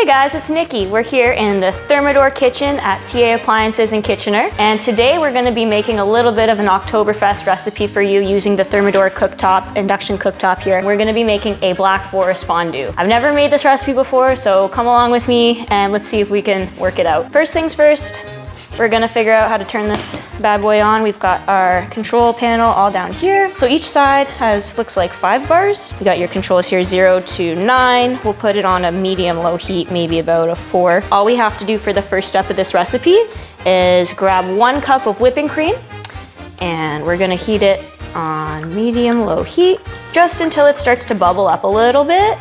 Hey guys, it's Nikki. We're here in the Thermador kitchen at TA Appliances in Kitchener. And today we're gonna be making a little bit of an Oktoberfest recipe for you using the Thermador cooktop, induction cooktop here. We're gonna be making a Black Forest fondue. I've never made this recipe before, so come along with me and let's see if we can work it out. First things first, we're gonna figure out how to turn this bad boy on. We've got our control panel all down here. So each side looks like 5 bars. You got your controls here, 0 to 9. We'll put it on a medium-low heat, maybe about a 4. All we have to do for the first step of this recipe is grab 1 cup of whipping cream, and we're gonna heat it on medium-low heat, just until it starts to bubble up a little bit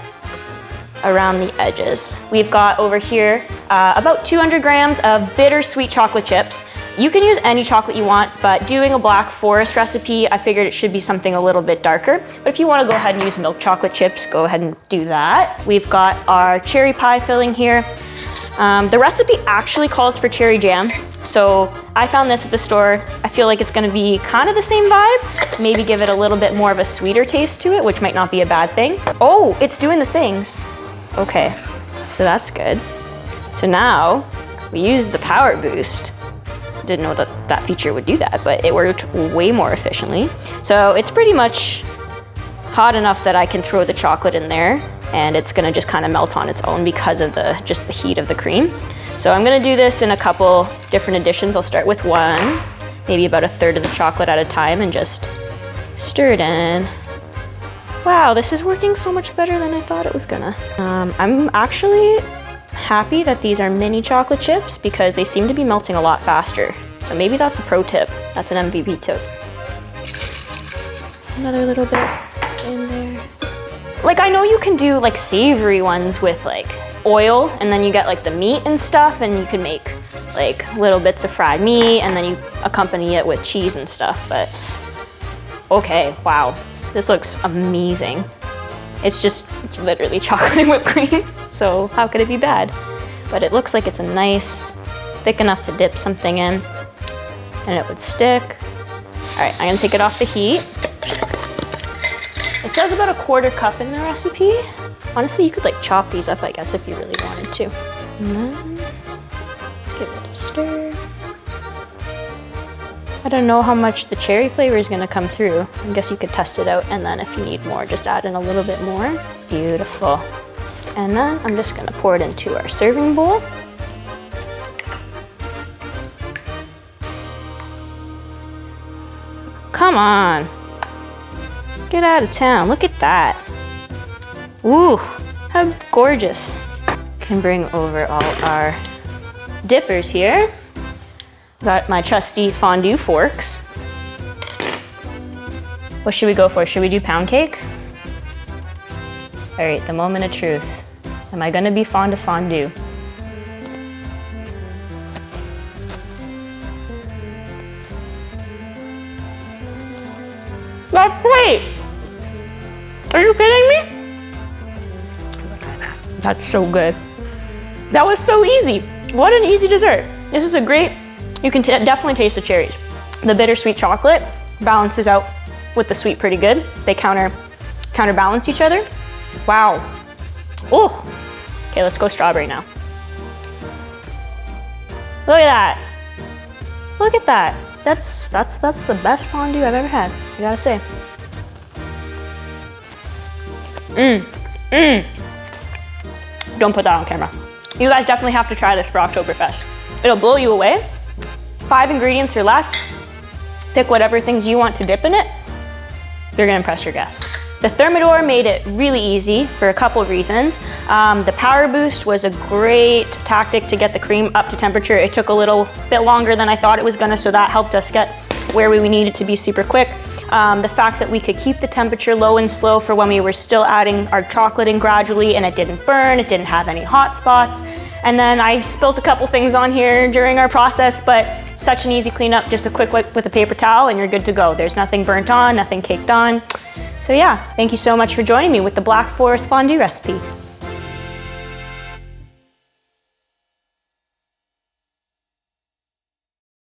around the edges. We've got over here about 200 grams of bittersweet chocolate chips. You can use any chocolate you want, but doing a Black Forest recipe, I figured it should be something a little bit darker. But if you want to go ahead and use milk chocolate chips, go ahead and do that. We've got our cherry pie filling here. The recipe actually calls for cherry jam, so I found this at the store. I feel like it's gonna be kind of the same vibe, maybe give it a little bit more of a sweeter taste to it, which might not be a bad thing. Oh, it's doing the things. Okay, so that's good. So now we use the power boost. Didn't know that that feature would do that, but it worked way more efficiently. So it's pretty much hot enough that I can throw the chocolate in there and it's gonna just kind of melt on its own because of just the heat of the cream. So I'm gonna do this in a couple different additions. I'll start with 1, maybe about 1/3 of the chocolate at a time, and just stir it in. Wow, this is working so much better than I thought it was gonna. I'm actually happy that these are mini chocolate chips because they seem to be melting a lot faster. So maybe that's a pro tip. That's an MVP tip. Another little bit in there. Like, I know you can do like savory ones with like oil, and then you get like the meat and stuff, and you can make like little bits of fried meat and then you accompany it with cheese and stuff, but okay, wow. This looks amazing. It's literally chocolate and whipped cream, so how could it be bad? But it looks like it's a nice, thick enough to dip something in, and it would stick. All right, I'm gonna take it off the heat. It says about 1/4 cup in the recipe. Honestly, you could like chop these up, I guess, if you really wanted to. And then, let's give it a stir. I don't know how much the cherry flavor is gonna come through. I guess you could test it out, and then if you need more, just add in a little bit more. Beautiful. And then I'm just gonna pour it into our serving bowl. Come on. Get out of town, look at that. Ooh, how gorgeous. Can bring over all our dippers here. Got my trusty fondue forks. What should we go for? Should we do pound cake? All right, the moment of truth. Am I gonna be fond of fondue? That's great! Are you kidding me? That's so good. That was so easy. What an easy dessert. This is a great, you can definitely taste the cherries. The bittersweet chocolate balances out with the sweet pretty good. They counterbalance each other. Wow. Oh. Okay, let's go strawberry now. Look at that. Look at that. That's the best fondue I've ever had, I gotta say. Don't put that on camera. You guys definitely have to try this for Oktoberfest. It'll blow you away. 5 ingredients or less. Pick whatever things you want to dip in it. You're gonna impress your guests. The Thermador made it really easy for a couple of reasons. The power boost was a great tactic to get the cream up to temperature. It took a little bit longer than I thought it was gonna, so that helped us get where we needed to be super quick. The fact that we could keep the temperature low and slow for when we were still adding our chocolate in gradually, and it didn't burn, it didn't have any hot spots. And then I spilled a couple things on here during our process, but such an easy cleanup, just a quick wipe with a paper towel and you're good to go. There's nothing burnt on, nothing caked on. So yeah, thank you so much for joining me with the Black Forest fondue recipe.